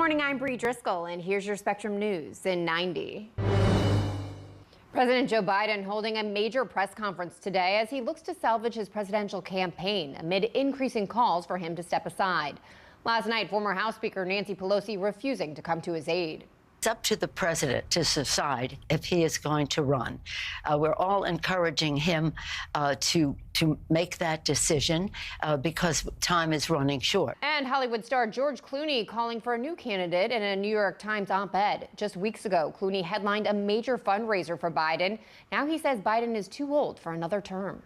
morning, I'm Bree Driscoll, and here's your Spectrum News in 90. President Joe Biden holding a major press conference today as he looks to salvage his presidential campaign amid increasing calls for him to step aside. Last night, former House Speaker Nancy Pelosi refusing to come to his aid. It's up to the president to decide if he is going to run. We're all encouraging him to make that decision because time is running short. And Hollywood star George Clooney calling for a new candidate in a New York Times op-ed. Just weeks ago, Clooney headlined a major fundraiser for Biden. Now he says Biden is too old for another term.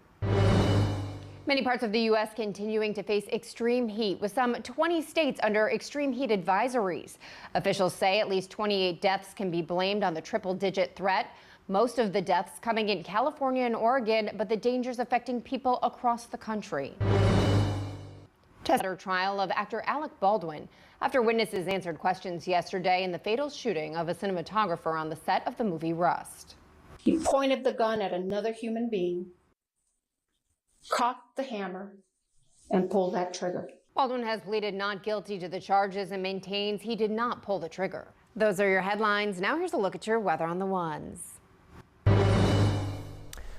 Many parts of the U.S. continuing to face extreme heat, with some 20 states under extreme heat advisories. Officials say at least 28 deaths can be blamed on the triple-digit threat. Most of the deaths coming in California and Oregon, but the dangers affecting people across the country. Trial of actor Alec Baldwin after witnesses answered questions yesterday in the fatal shooting of a cinematographer on the set of the movie Rust. He pointed the gun at another human being, cocked the hammer, and pulled that trigger. Baldwin has pleaded not guilty to the charges and maintains he did not pull the trigger. Those are your headlines. Now here's a look at your weather on the ones.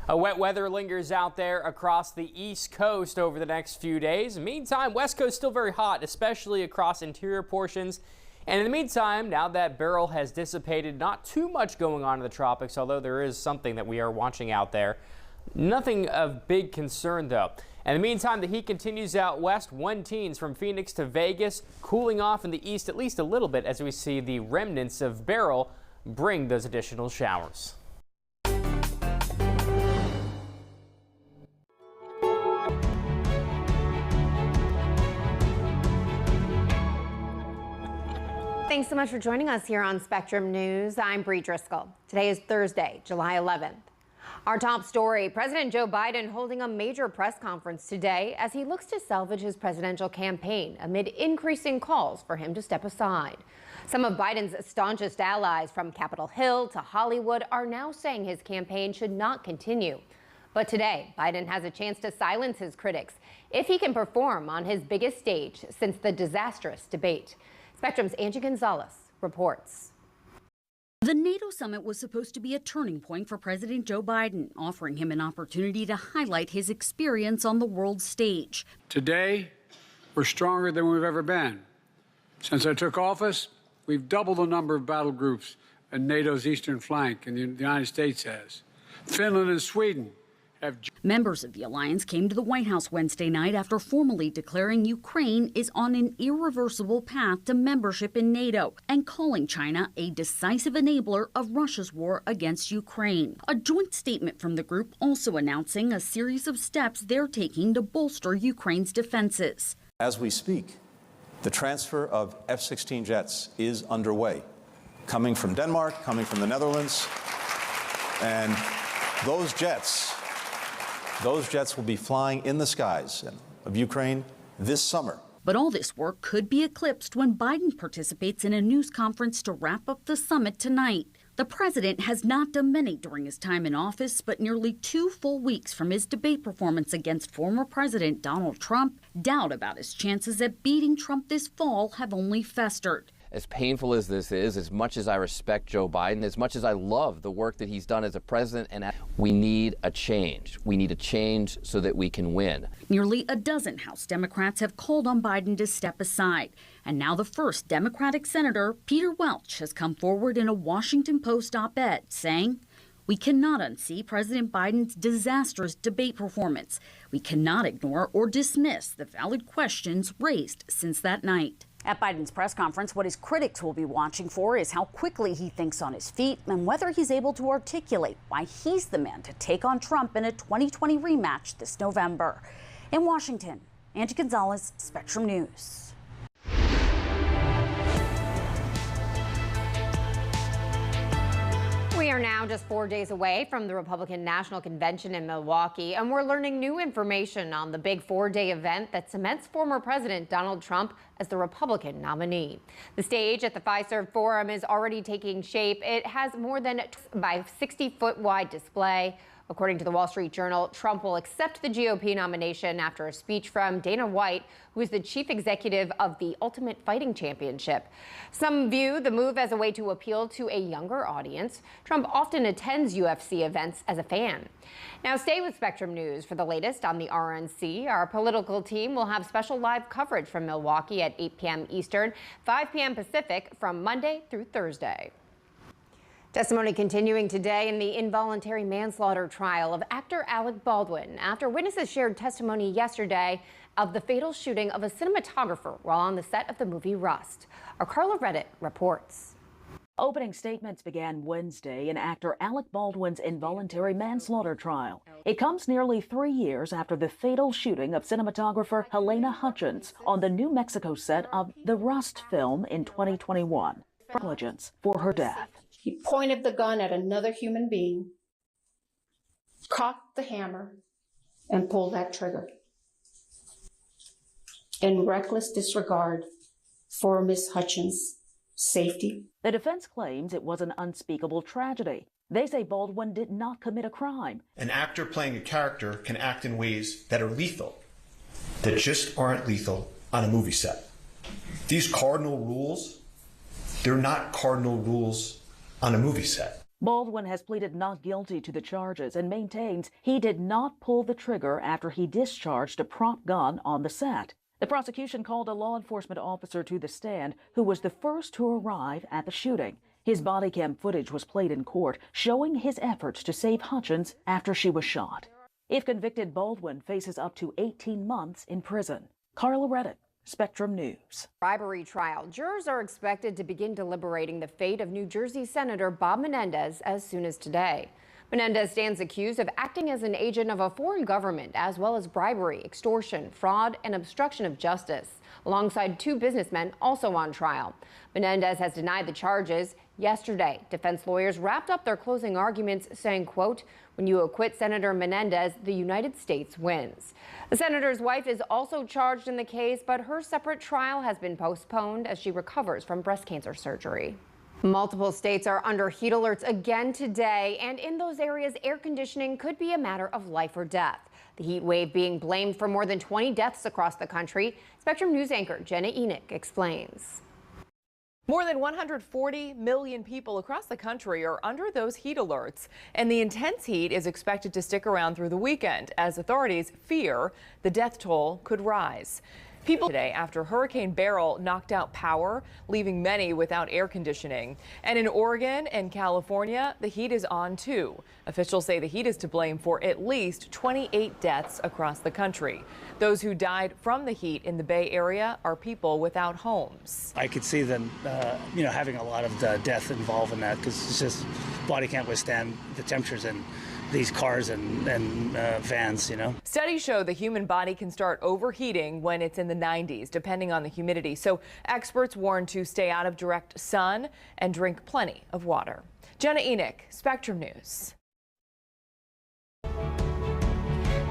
A wet weather lingers out there across the East Coast over the next few days. Meantime, West Coast still very hot, especially across interior portions. And in the meantime, now that Beryl has dissipated, not too much going on in the tropics, although there is something that we are watching out there. Nothing of big concern, though. In the meantime, the heat continues out west. 1 teens from Phoenix to Vegas, cooling off in the east at least a little bit as we see the remnants of Beryl bring those additional showers. Thanks so much for joining us here on Spectrum News. I'm Bree Driscoll. Today is Thursday, July 11th. Our top story, President Joe Biden holding a major press conference today as he looks to salvage his presidential campaign amid increasing calls for him to step aside. Some of Biden's staunchest allies from Capitol Hill to Hollywood are now saying his campaign should not continue. But today, Biden has a chance to silence his critics if he can perform on his biggest stage since the disastrous debate. Spectrum's Angie Gonzalez reports. The NATO summit was supposed to be a turning point for President Joe Biden, offering him an opportunity to highlight his experience on the world stage. Today, we're stronger than we've ever been. Since I took office, we've doubled the number of battle groups in NATO's eastern flank, and the United States has. Finland and Sweden have... Members of the alliance came to the White House Wednesday night after formally declaring Ukraine is on an irreversible path to membership in NATO and calling China a decisive enabler of Russia's war against Ukraine. A joint statement from the group also announcing a series of steps they're taking to bolster Ukraine's defenses. As we speak, the transfer of F-16 jets is underway, coming from Denmark, coming from the Netherlands, and those jets will be flying in the skies of Ukraine this summer. But all this work could be eclipsed when Biden participates in a news conference to wrap up the summit tonight. The president has not done many during his time in office, but nearly 2 full weeks from his debate performance against former President Donald Trump, doubt about his chances at beating Trump this fall have only festered. As painful as this is, as much as I respect Joe Biden, as much as I love the work that he's done as a president, and we need a change. We need a change so that we can win. Nearly a dozen House Democrats have called on Biden to step aside. And now the first Democratic Senator, Peter Welch, has come forward in a Washington Post op-ed saying, "We cannot unsee President Biden's disastrous debate performance. We cannot ignore or dismiss the valid questions raised since that night." At Biden's press conference, what his critics will be watching for is how quickly he thinks on his feet and whether he's able to articulate why he's the man to take on Trump in a 2020 rematch this November. In Washington, Angie Gonzalez, Spectrum News. We are now just 4 days away from the Republican National Convention in Milwaukee, and we're learning new information on the big 4-day event that cements former President Donald Trump as the Republican nominee. The stage at the Fiserv Forum is already taking shape. It has more than by 60-foot wide display, According to the Wall Street Journal, Trump will accept the GOP nomination after a speech from Dana White, who is the chief executive of the Ultimate Fighting Championship. Some view the move as a way to appeal to a younger audience. Trump often attends UFC events as a fan. Now stay with Spectrum News for the latest on the RNC. Our political team will have special live coverage from Milwaukee at 8 p.m. Eastern, 5 p.m. Pacific from Monday through Thursday. Testimony continuing today in the involuntary manslaughter trial of actor Alec Baldwin after witnesses shared testimony yesterday of the fatal shooting of a cinematographer while on the set of the movie Rust. Our Carla Redditt reports. Opening statements began Wednesday in actor Alec Baldwin's involuntary manslaughter trial. It comes nearly 3 years after the fatal shooting of cinematographer Helena Hutchins on the New Mexico set of the Rust film in 2021. Negligence for her death. He pointed the gun at another human being, cocked the hammer, and pulled that trigger in reckless disregard for Miss Hutchins' safety. The defense claims it was an unspeakable tragedy. They say Baldwin did not commit a crime. An actor playing a character can act in ways that are lethal, that just aren't lethal on a movie set. These cardinal rules, they're not cardinal rules on a movie set. Baldwin has pleaded not guilty to the charges and maintains he did not pull the trigger after he discharged a prop gun on the set. The prosecution called a law enforcement officer to the stand who was the first to arrive at the shooting. His body cam footage was played in court, showing his efforts to save Hutchins after she was shot. If convicted, Baldwin faces up to 18 months in prison. Carla Redditt, Spectrum News. Bribery trial. Jurors are expected to begin deliberating the fate of New Jersey Senator Bob Menendez as soon as today. Menendez stands accused of acting as an agent of a foreign government, as well as bribery, extortion, fraud, and obstruction of justice, alongside 2 businessmen also on trial. Menendez has denied the charges. Yesterday, defense lawyers wrapped up their closing arguments saying, quote, "When you acquit Senator Menendez, the United States wins." The senator's wife is also charged in the case, but her separate trial has been postponed as she recovers from breast cancer surgery. Multiple states are under heat alerts again today, and in those areas, air conditioning could be a matter of life or death. The heat wave being blamed for more than 20 deaths across the country. Spectrum News anchor Jenna Enoch explains. More than 140 million people across the country are under those heat alerts, and the intense heat is expected to stick around through the weekend as authorities fear the death toll could rise. People today after Hurricane Beryl knocked out power, leaving many without air conditioning. And in Oregon and California, the heat is on too. Officials say the heat is to blame for at least 28 deaths across the country. Those who died from the heat in the Bay Area are people without homes. I could see them, having a lot of the death involved in that because it's just body can't withstand the temperatures in these cars and vans, Studies show the human body can start overheating when it's in the 90s, depending on the humidity. So experts warn to stay out of direct sun and drink plenty of water. Jenna Enoch, Spectrum News.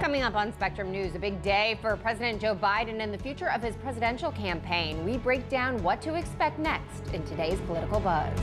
Coming up on Spectrum News, a big day for President Joe Biden and the future of his presidential campaign. We break down what to expect next in today's Political Buzz.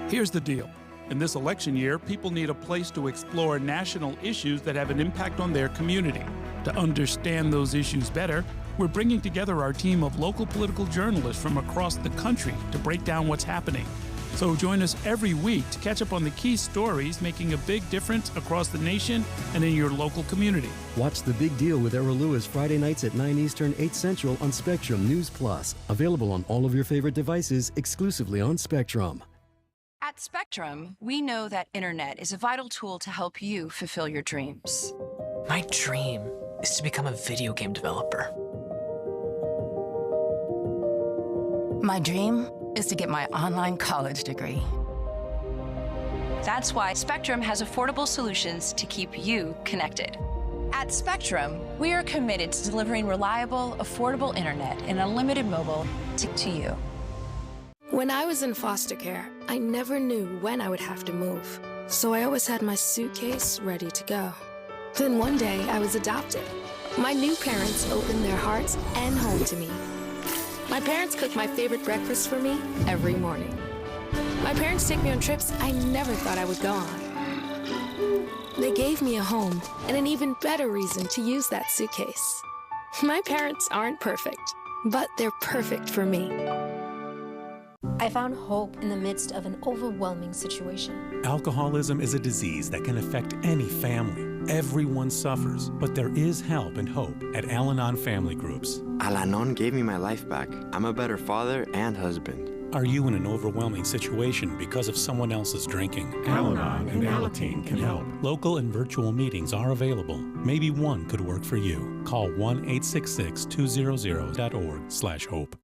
Here's the deal. In this election year, people need a place to explore national issues that have an impact on their community. To understand those issues better, we're bringing together our team of local political journalists from across the country to break down what's happening. So join us every week to catch up on the key stories making a big difference across the nation and in your local community. Watch The Big Deal with Errol Lewis Friday nights at 9 Eastern, 8 Central on Spectrum News Plus. Available on all of your favorite devices exclusively on Spectrum. At Spectrum, we know that internet is a vital tool to help you fulfill your dreams. My dream is to become a video game developer. My dream is to get my online college degree. That's why Spectrum has affordable solutions to keep you connected. At Spectrum, we are committed to delivering reliable, affordable internet and unlimited mobile to you. When I was in foster care, I never knew when I would have to move, so I always had my suitcase ready to go. Then one day, I was adopted. My new parents opened their hearts and home to me. My parents cook my favorite breakfast for me every morning. My parents take me on trips I never thought I would go on. They gave me a home and an even better reason to use that suitcase. My parents aren't perfect, but they're perfect for me. I found hope in the midst of an overwhelming situation. Alcoholism is a disease that can affect any family. Everyone suffers, but there is help and hope at Al-Anon Family Groups. Al-Anon gave me my life back. I'm a better father and husband. Are you in an overwhelming situation because of someone else's drinking? Al-Anon and Alateen can help. Local and virtual meetings are available. Maybe one could work for you. Call 1-866-200.org/hope.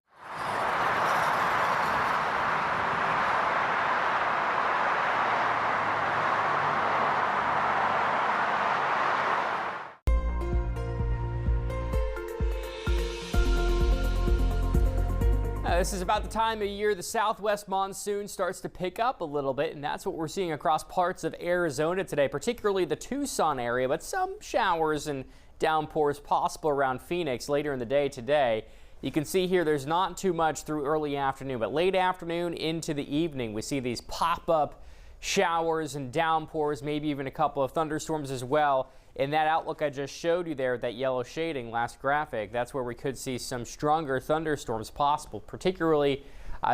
This is about the time of year the southwest monsoon starts to pick up a little bit, and that's what we're seeing across parts of Arizona today, particularly the Tucson area, but some showers and downpours possible around Phoenix later in the day today. You can see here there's not too much through early afternoon, but late afternoon into the evening we see these pop-up showers and downpours, maybe even a couple of thunderstorms as well. In that outlook I just showed you there, that yellow shading, last graphic, that's where we could see some stronger thunderstorms possible, particularly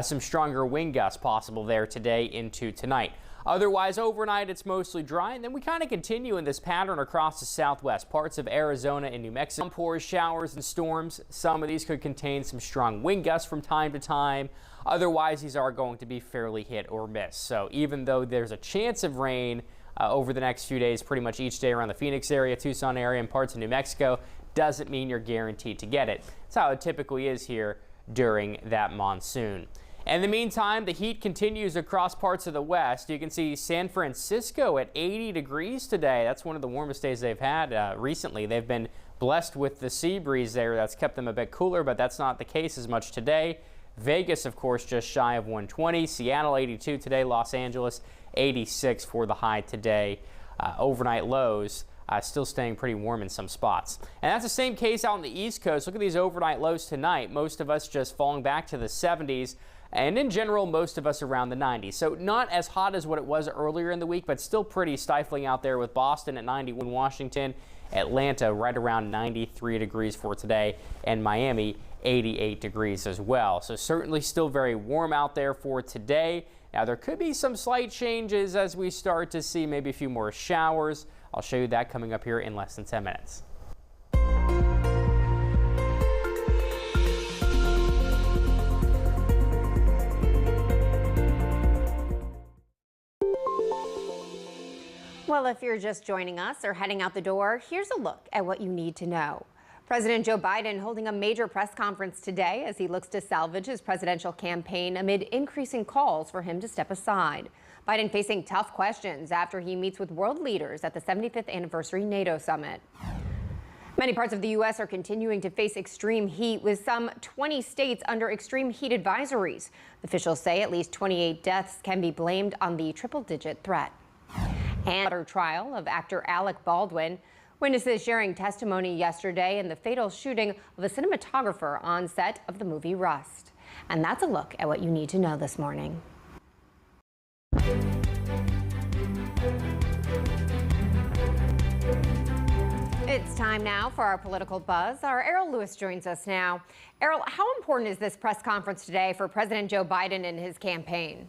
some stronger wind gusts possible there today into tonight. Otherwise, overnight it's mostly dry, and then we kind of continue in this pattern across the southwest parts of Arizona and New Mexico. Downpours, showers, and storms. Some of these could contain some strong wind gusts from time to time. Otherwise, these are going to be fairly hit or miss. So even though there's a chance of rain over the next few days, pretty much each day around the Phoenix area, Tucson area, and parts of New Mexico, doesn't mean you're guaranteed to get it. That's how it typically is here during that monsoon. In the meantime, the heat continues across parts of the west. You can see San Francisco at 80 degrees today. That's one of the warmest days they've had recently. They've been blessed with the sea breeze there. That's kept them a bit cooler, but that's not the case as much today. Vegas, of course, just shy of 120. Seattle, 82 today. Los Angeles, 86 for the high today. Overnight lows still staying pretty warm in some spots. And that's the same case out on the East Coast. Look at these overnight lows tonight. Most of us just falling back to the 70s. And in general, most of us around the 90s. So not as hot as what it was earlier in the week, but still pretty stifling out there, with Boston at 91, Washington, Atlanta right around 93 degrees for today, and Miami 88 degrees as well. So certainly still very warm out there for today. Now there could be some slight changes as we start to see maybe a few more showers. I'll show you that coming up here in less than 10 minutes. Well, if you're just joining us or heading out the door, here's a look at what you need to know. President Joe Biden holding a major press conference today as he looks to salvage his presidential campaign amid increasing calls for him to step aside. Biden facing tough questions after he meets with world leaders at the 75th anniversary NATO summit. Many parts of the U.S. are continuing to face extreme heat, with some 20 states under extreme heat advisories. Officials say at least 28 deaths can be blamed on the triple-digit threat. And a trial of actor Alec Baldwin. Witnesses sharing testimony yesterday in the fatal shooting of a cinematographer on set of the movie Rust. And that's a look at what you need to know this morning. It's time now for our political buzz. Our Errol Lewis joins us now. Errol, how important is this press conference today for President Joe Biden and his campaign?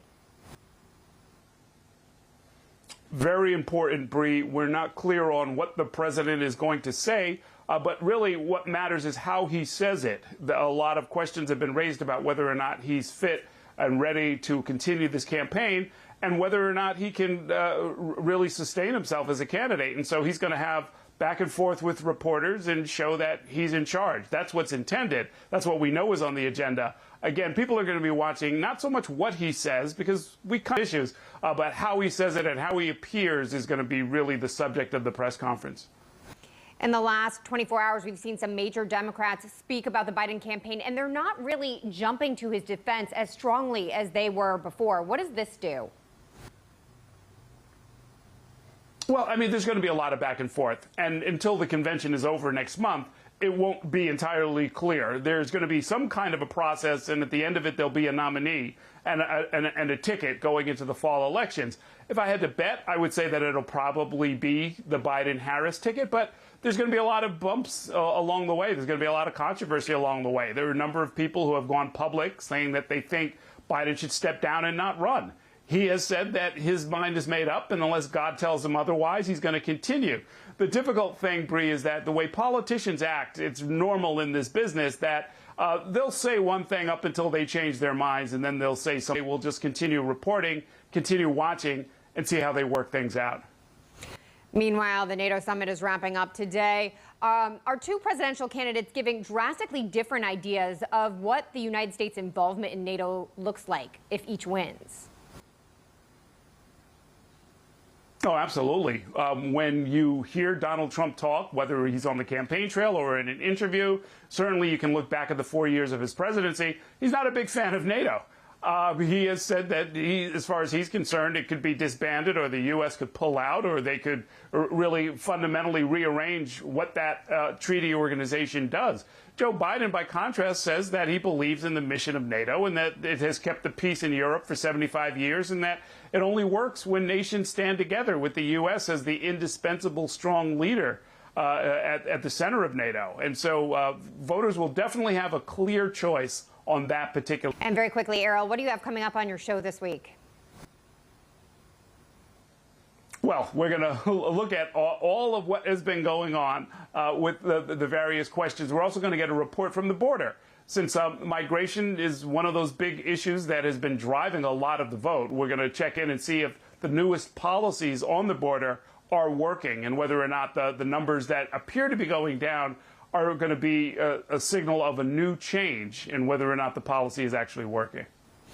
Very important, Bree. We're not clear on what the president is going to say, but really what matters is how he says it. A lot of questions have been raised about whether or not he's fit and ready to continue this campaign, and whether or not he can really sustain himself as a candidate. And so he's going to have back and forth with reporters and show that he's in charge. That's what's intended. That's what we know is on the agenda. Again, people are going to be watching not so much what he says, because we cut issues, but how he says it and how he appears is going to be really the subject of the press conference. In the last 24 hours, we've seen some major Democrats speak about the Biden campaign, and they're not really jumping to his defense as strongly as they were before. What does this do? Well, I mean, there's going to be a lot of back and forth. And until the convention is over next month, it won't be entirely clear. There's going to be some kind of a process, and at the end of it, there'll be a nominee and a ticket going into the fall elections. If I had to bet, I would say that it'll probably be the Biden-Harris ticket, but there's going to be a lot of bumps along the way. There's going to be a lot of controversy along the way. There are a number of people who have gone public saying that they think Biden should step down and not run. He has said that his mind is made up, and unless God tells him otherwise, he's going to continue. The difficult thing, Bree, is that the way politicians act, it's normal in this business that they'll say one thing up until they change their minds, and then they'll say something. We'll just continue reporting, continue watching, and see how they work things out. Meanwhile, the NATO summit is wrapping up today. Are two presidential candidates giving drastically different ideas of what the United States' involvement in NATO looks like if each wins? Oh, absolutely. When you hear Donald Trump talk, whether he's on the campaign trail or in an interview, certainly you can look back at the 4 years of his presidency. He's not a big fan of NATO. He has said that, as far as he's concerned, it could be disbanded, or the U.S. could pull out, or they could really fundamentally rearrange what that treaty organization does. Joe Biden, by contrast, says that he believes in the mission of NATO and that it has kept the peace in Europe for 75 years and that it only works when nations stand together, with the U.S. as the indispensable strong leader at the center of NATO. And so voters will definitely have a clear choice on that particular. And very quickly, Errol, what do you have coming up on your show this week? Well, we're going to look at all of what has been going on with the various questions. We're also going to get a report from the border. Since migration is one of those big issues that has been driving a lot of the vote, we're going to check in and see if the newest policies on the border are working and whether or not the numbers that appear to be going down are going to be a signal of a new change in whether or not the policy is actually working.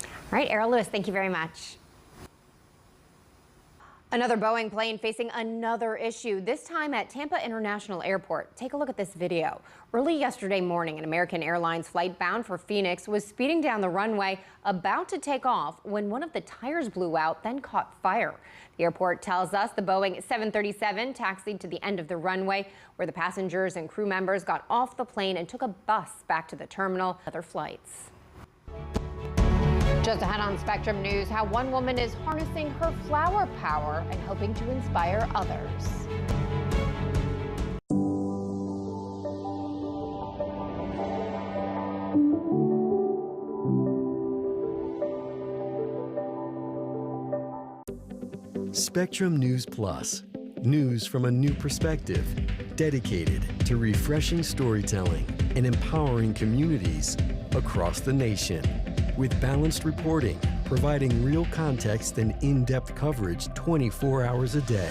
All right, Errol Louis, thank you very much. Another Boeing plane facing another issue, this time at Tampa International Airport. Take a look at this video. Early yesterday morning, an American Airlines flight bound for Phoenix was speeding down the runway, about to take off, when one of the tires blew out, then caught fire. The airport tells us the Boeing 737 taxied to the end of the runway, where the passengers and crew members got off the plane and took a bus back to the terminal. Other flights. Just ahead on Spectrum News, how one woman is harnessing her flower power and hoping to inspire others. Spectrum News Plus. News from a new perspective, dedicated to refreshing storytelling and empowering communities across the nation. With balanced reporting, providing real context and in-depth coverage 24 hours a day.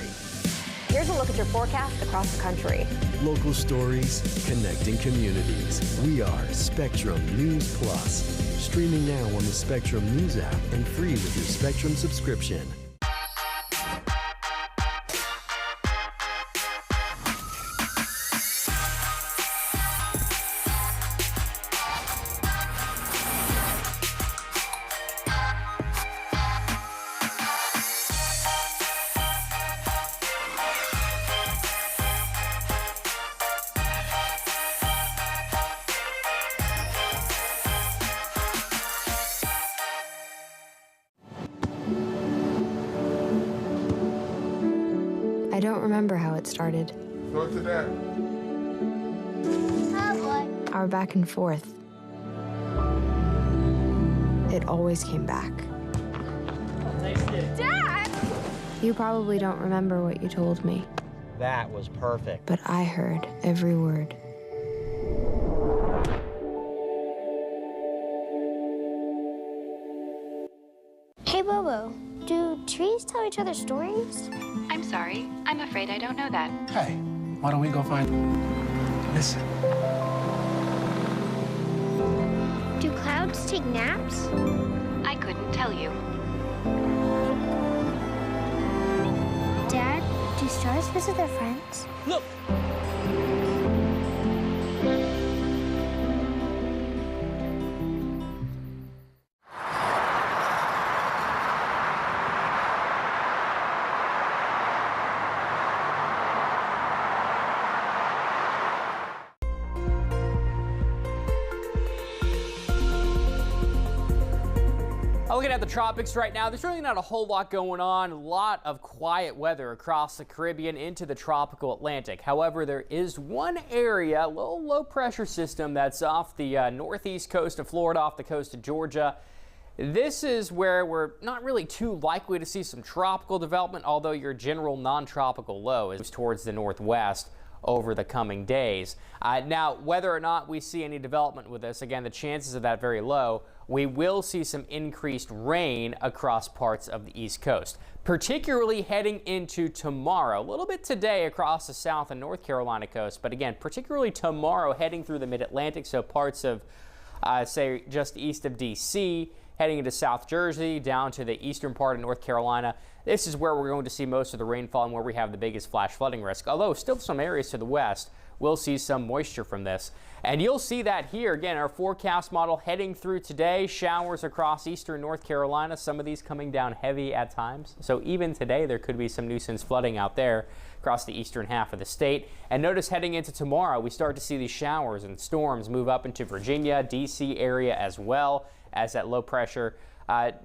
Here's a look at your forecast across the country. Local stories, connecting communities. We are Spectrum News Plus. Streaming now on the Spectrum News app and free with your Spectrum subscription. I don't remember how it started. Go to that. Our back and forth. It always came back. Dad! You probably don't remember what you told me, That was perfect. but I heard every word. Hey, Bobo, do trees tell each other stories? I'm sorry. I'm afraid I don't know that. Hey, why don't we go find... Listen. Do clouds take naps? I couldn't tell you. Dad, do stars visit their friends? Look! Looking at the tropics right now, there's really not a whole lot going on. A lot of quiet weather across the Caribbean into the tropical Atlantic. However, there is one area, a little low pressure system that's off the northeast coast of Florida, off the coast of Georgia. This is where we're not really too likely to see some tropical development, although your general non-tropical low is towards the northwest over the coming days. Now, whether or not we see any development with this, again, the chances of that very low. We will see some increased rain across parts of the East Coast, particularly heading into tomorrow. A little bit today across the South and North Carolina coast, but again, particularly tomorrow heading through the Mid-Atlantic, so parts of, say, just east of D.C., heading into South Jersey, down to the eastern part of North Carolina. This is where we're going to see most of the rainfall and where we have the biggest flash flooding risk, although still some areas to the west will see some moisture from this. And you'll see that here, again, our forecast model heading through today, showers across eastern North Carolina, some of these coming down heavy at times. So even today, there could be some nuisance flooding out there across the eastern half of the state. And notice heading into tomorrow, we start to see these showers and storms move up into Virginia, D.C. area as well, as that low pressure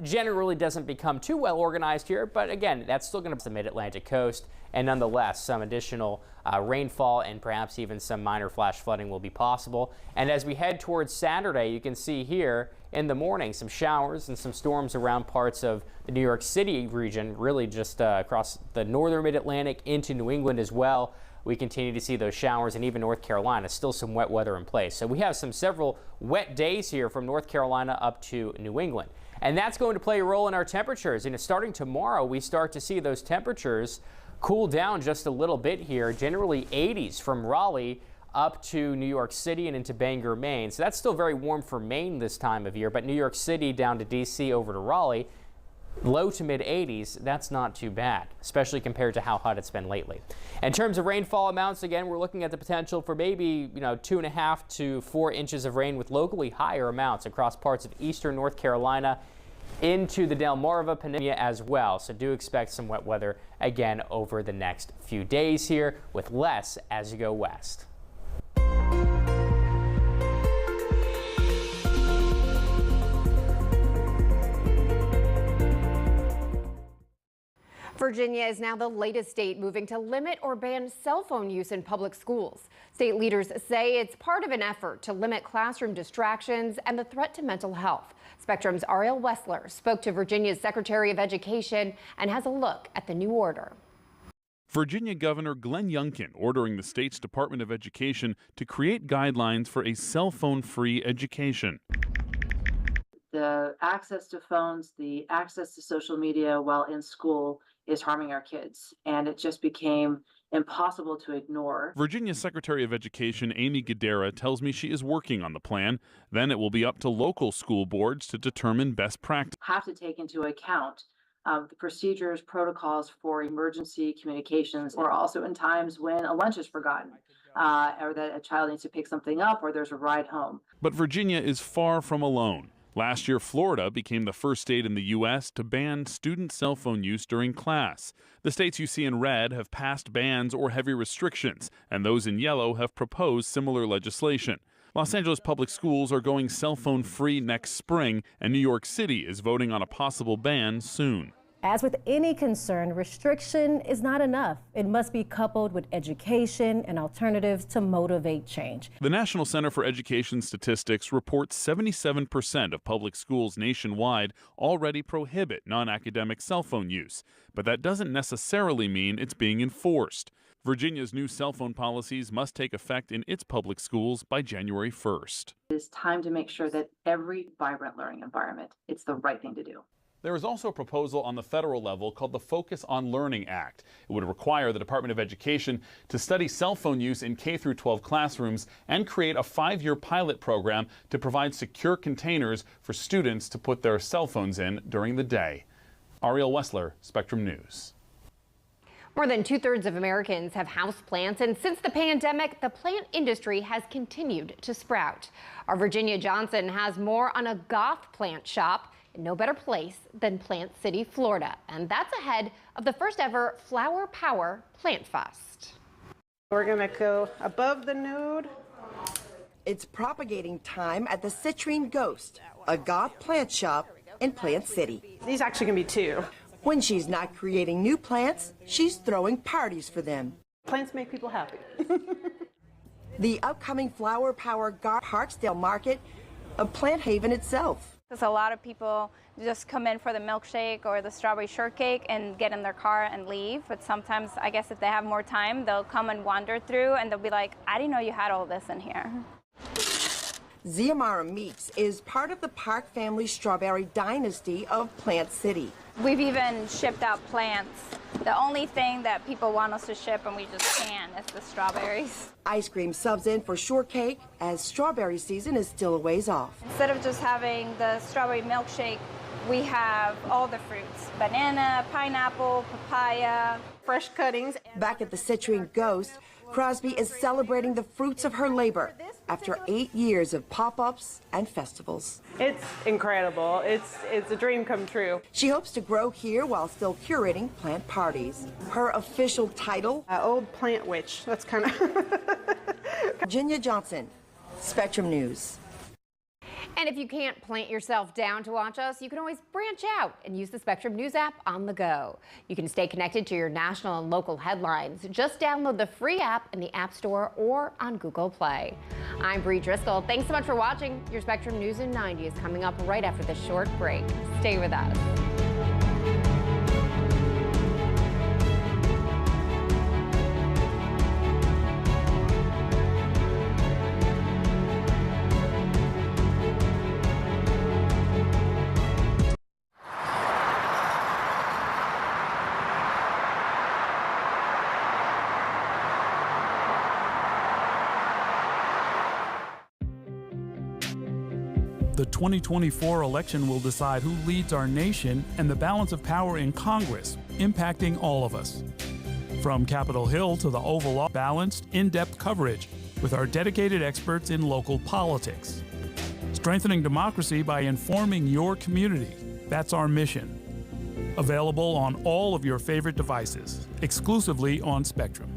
generally doesn't become too well organized here, but again, that's still going to be the Mid-Atlantic coast, and nonetheless, some additional rainfall and perhaps even some minor flash flooding will be possible. And as we head towards Saturday, you can see here in the morning some showers and some storms around parts of the New York City region, really just across the northern Mid-Atlantic into New England as well. We continue to see those showers, and even North Carolina, still some wet weather in place. So we have several wet days here from North Carolina up to New England. And that's going to play a role in our temperatures. And starting tomorrow, we start to see those temperatures cool down just a little bit here, generally 80s from Raleigh up to New York City and into Bangor, Maine. So that's still very warm for Maine this time of year, but New York City down to D.C. over to Raleigh, low to mid 80s, that's not too bad, especially compared to how hot it's been lately. In terms of rainfall amounts, again, we're looking at the potential for maybe 2.5 to 4 inches of rain with locally higher amounts across parts of eastern North Carolina into the Delmarva Peninsula as well. So do expect some wet weather again over the next few days here, with less as you go west. Virginia is now the latest state moving to limit or ban cell phone use in public schools. State leaders say it's part of an effort to limit classroom distractions and the threat to mental health. Spectrum's Ariel Wessler spoke to Virginia's Secretary of Education and has a look at the new order. Virginia Governor Glenn Youngkin ordering the state's Department of Education to create guidelines for a cell phone-free education. The access to phones, the access to social media while in school is harming our kids, and it just became impossible to ignore. Virginia's Secretary of Education Amy Guidera tells me she is working on the plan. Then it will be up to local school boards to determine best practice. Have to take into account the procedures, protocols for emergency communications, or also in times when a lunch is forgotten, or that a child needs to pick something up, or there's a ride home. But Virginia is far from alone. Last year, Florida became the first state in the U.S. to ban student cell phone use during class. The states you see in red have passed bans or heavy restrictions, and those in yellow have proposed similar legislation. Los Angeles public schools are going cell phone free next spring, and New York City is voting on a possible ban soon. As with any concern, restriction is not enough. It must be coupled with education and alternatives to motivate change. The National Center for Education Statistics reports 77% of public schools nationwide already prohibit non-academic cell phone use, but that doesn't necessarily mean it's being enforced. Virginia's new cell phone policies must take effect in its public schools by January 1st. It is time to make sure that every vibrant learning environment, it's the right thing to do. There is also a proposal on the federal level called the Focus on Learning Act. It would require the Department of Education to study cell phone use in K-12 classrooms and create a 5-year pilot program to provide secure containers for students to put their cell phones in during the day. Ariel Wessler, Spectrum News. More than 2/3 of Americans have houseplants, and since the pandemic, the plant industry has continued to sprout. Our Virginia Johnson has more on a goth plant shop. No better place than Plant City, Florida. And that's ahead of the first ever Flower Power Plant Fest. We're gonna go above the nude. It's propagating time at the Citrine Ghost, a goth plant shop in Plant City. These actually can be 2. When she's not creating new plants, she's throwing parties for them. Plants make people happy. The upcoming Flower Power Hartsdale Market, a plant haven itself. Because a lot of people just come in for the milkshake or the strawberry shortcake and get in their car and leave. But sometimes, I guess if they have more time, they'll come and wander through and they'll be like, I didn't know you had all this in here. Ziamara Meeks is part of the Park family strawberry dynasty of Plant City. We've even shipped out plants. The only thing that people want us to ship and we just can't is the strawberries. Ice cream subs in for shortcake as strawberry season is still a ways off. Instead of just having the strawberry milkshake, we have all the fruits: banana, pineapple, papaya, fresh cuttings. Back at the Citrine Ghost, Crosby is celebrating the fruits of her labor after 8 years of pop-ups and festivals. It's incredible. It's a dream come true. She hopes to grow here while still curating plant parties. Her official title? Old plant witch. That's kind of... Virginia Johnson, Spectrum News. And if you can't plant yourself down to watch us, you can always branch out and use the Spectrum News app on the go. You can stay connected to your national and local headlines. Just download the free app in the App Store or on Google Play. I'm Bree Driscoll. Thanks so much for watching. Your Spectrum News in 90 is coming up right after this short break. Stay with us. The 2024 election will decide who leads our nation and the balance of power in Congress, impacting all of us. From Capitol Hill to the Oval Office, balanced, in-depth coverage with our dedicated experts in local politics. Strengthening democracy by informing your community. That's our mission. Available on all of your favorite devices, exclusively on Spectrum.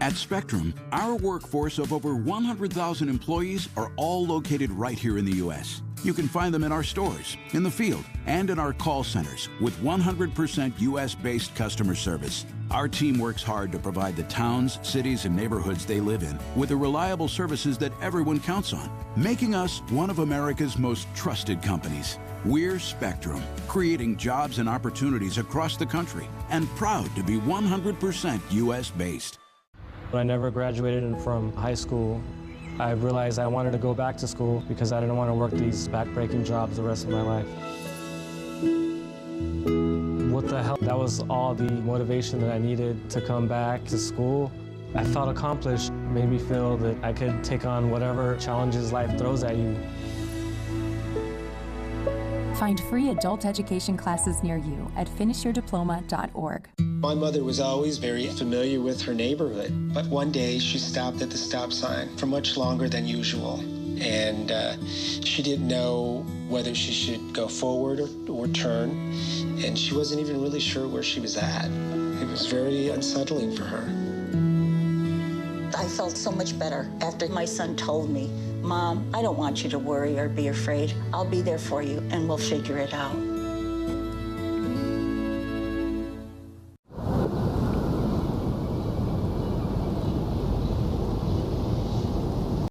At Spectrum, our workforce of over 100,000 employees are all located right here in the U.S. You can find them in our stores, in the field, and in our call centers with 100% U.S.-based customer service. Our team works hard to provide the towns, cities, and neighborhoods they live in with the reliable services that everyone counts on, making us one of America's most trusted companies. We're Spectrum, creating jobs and opportunities across the country, and proud to be 100% U.S.-based. When I never graduated from high school, I realized I wanted to go back to school because I didn't want to work these back-breaking jobs the rest of my life. What the hell? That was all the motivation that I needed to come back to school. I felt accomplished, made me feel that I could take on whatever challenges life throws at you. Find free adult education classes near you at finishyourdiploma.org. My mother was always very familiar with her neighborhood, but one day she stopped at the stop sign for much longer than usual, and she didn't know whether she should go forward or turn, and she wasn't even really sure where she was at. It was very unsettling for her. I felt so much better after my son told me, "Mom, I don't want you to worry or be afraid. I'll be there for you and we'll figure it out."